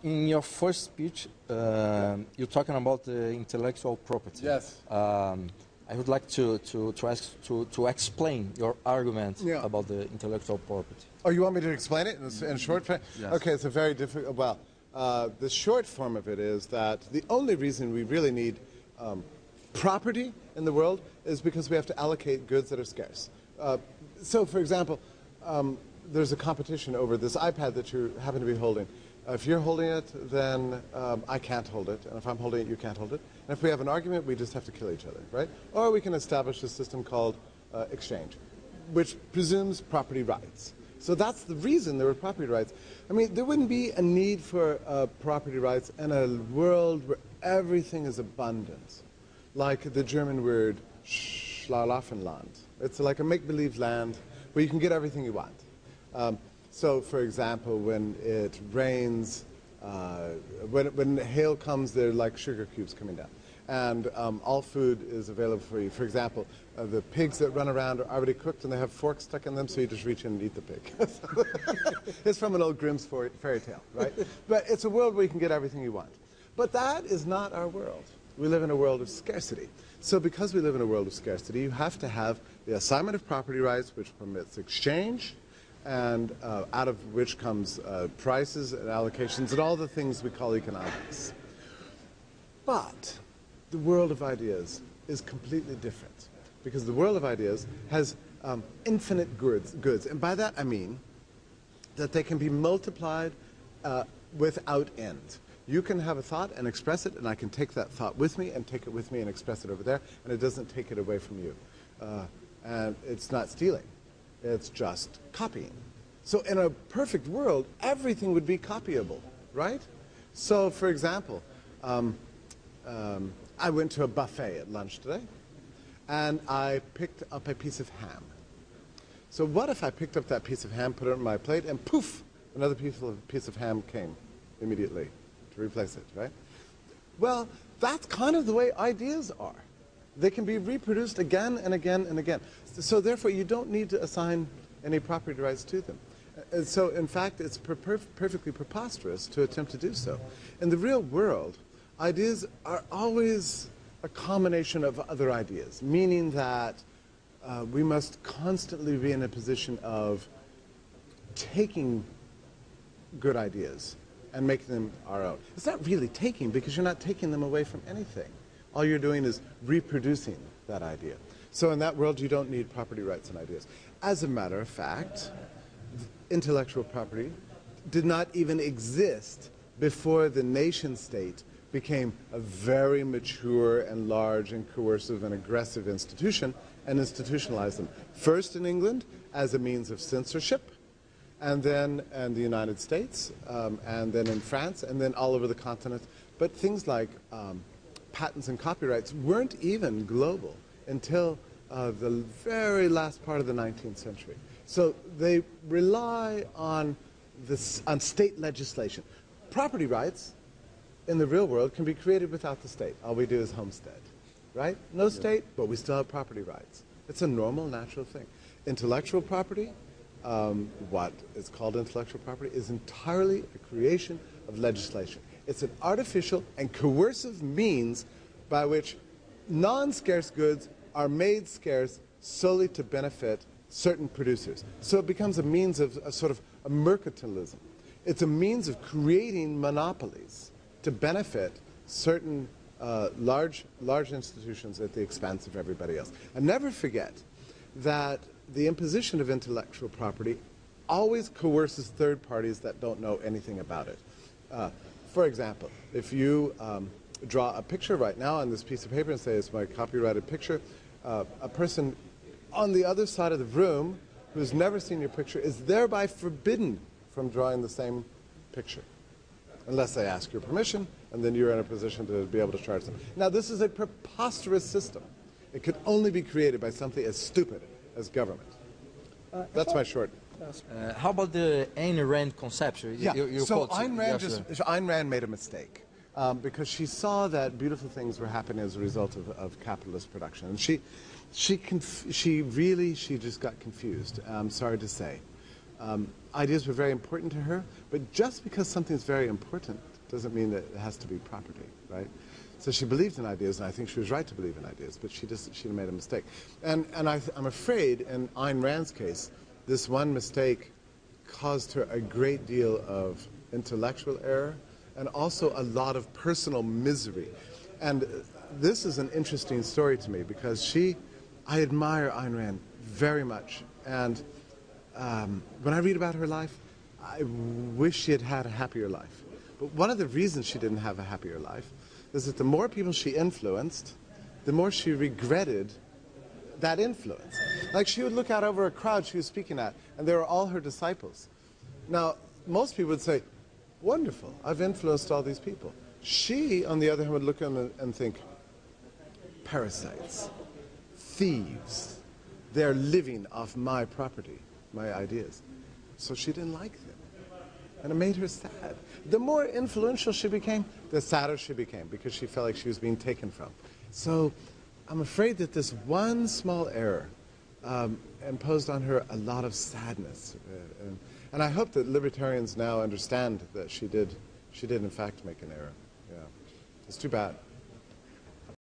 In your first speech, you're talking about the intellectual property. Yes. I would like to ask to explain your argument about the intellectual property. Oh, you want me to explain it in short? Yes. Okay, it's a very difficult. Well, the short form of it is that the only reason we really need property in the world is because we have to allocate goods that are scarce. So, for example, there's a competition over this iPad that you happen to be holding. If you're holding it, then I can't hold it. And if I'm holding it, you can't hold it. And if we have an argument, we just have to kill each other, right? Or we can establish a system called exchange, which presumes property rights. So that's the reason there were property rights. I mean, there wouldn't be a need for property rights in a world where everything is abundant. Like the German word Schlaraffenland. It's like a make-believe land where you can get everything you want. So, for example, when it rains, when hail comes, they're like sugar cubes coming down. And all food is available for you. For example, the pigs that run around are already cooked and they have forks stuck in them, so you just reach in and eat the pig. It's from an old Grimm's fairy tale, right? But it's a world where you can get everything you want. But that is not our world. We live in a world of scarcity. So because we live in a world of scarcity, you have to have the assignment of property rights, which permits exchange, and out of which comes prices and allocations and all the things we call economics. But the world of ideas is completely different, because the world of ideas has infinite goods. And by that I mean that they can be multiplied without end. You can have a thought and express it, and I can take that thought with me and take it with me and express it over there, and it doesn't take it away from you. And it's not stealing. It's just copying. So in a perfect world, everything would be copyable, right? So, for example, I went to a buffet at lunch today, and I picked up a piece of ham. So what if I picked up that piece of ham, put it on my plate, and poof, another piece of ham came immediately to replace it, right? Well, that's kind of the way ideas are. They can be reproduced again and again and again. So therefore, you don't need to assign any property rights to them. And so, in fact, it's perfectly preposterous to attempt to do so. In the real world, ideas are always a combination of other ideas, meaning that we must constantly be in a position of taking good ideas and making them our own. It's not really taking, because you're not taking them away from anything. All you're doing is reproducing that idea. So in that world, you don't need property rights and ideas. As a matter of fact, intellectual property did not even exist before the nation state became a very mature and large and coercive and aggressive institution and institutionalized them. First in England as a means of censorship, and then in the United States, and then in France, and then all over the continent. But things like patents and copyrights weren't even global until the very last part of the 19th century. So they rely on state legislation. Property rights in the real world can be created without the state. All we do is homestead, right? No state, but we still have property rights. It's a normal, natural thing. Intellectual property, what is called intellectual property, is entirely a creation of legislation. It's an artificial and coercive means by which non-scarce goods are made scarce solely to benefit certain producers. So it becomes a means of a sort of a mercantilism. It's a means of creating monopolies to benefit certain large institutions at the expense of everybody else. And never forget that the imposition of intellectual property always coerces third parties that don't know anything about it. For example, if you draw a picture right now on this piece of paper and say it's my copyrighted picture, a person on the other side of the room who's never seen your picture is thereby forbidden from drawing the same picture, unless they ask your permission, and then you're in a position to be able to charge them. Now, this is a preposterous system. It could only be created by something as stupid as government. That's my short. How about the Ayn Rand conception? Yeah, so Ayn Rand made a mistake because she saw that beautiful things were happening as a result of capitalist production. And she just got confused, I'm sorry to say. Ideas were very important to her, but just because something's very important doesn't mean that it has to be property, right? So she believed in ideas, and I think she was right to believe in ideas, but she made a mistake. And I'm afraid, in Ayn Rand's case, this one mistake caused her a great deal of intellectual error and also a lot of personal misery. And this is an interesting story to me because I admire Ayn Rand very much. And when I read about her life, I wish she had had a happier life. But one of the reasons she didn't have a happier life is that the more people she influenced, the more she regretted that influence. Like, she would look out over a crowd she was speaking at, and they were all her disciples. Now, most people would say, wonderful, I've influenced all these people. She, on the other hand, would look at them and think, parasites, thieves, they're living off my property, my ideas. So she didn't like them. And it made her sad. The more influential she became, the sadder she became because she felt like she was being taken from. So I'm afraid that this one small error imposed on her a lot of sadness. And I hope that libertarians now understand that she did in fact make an error. Yeah. It's too bad.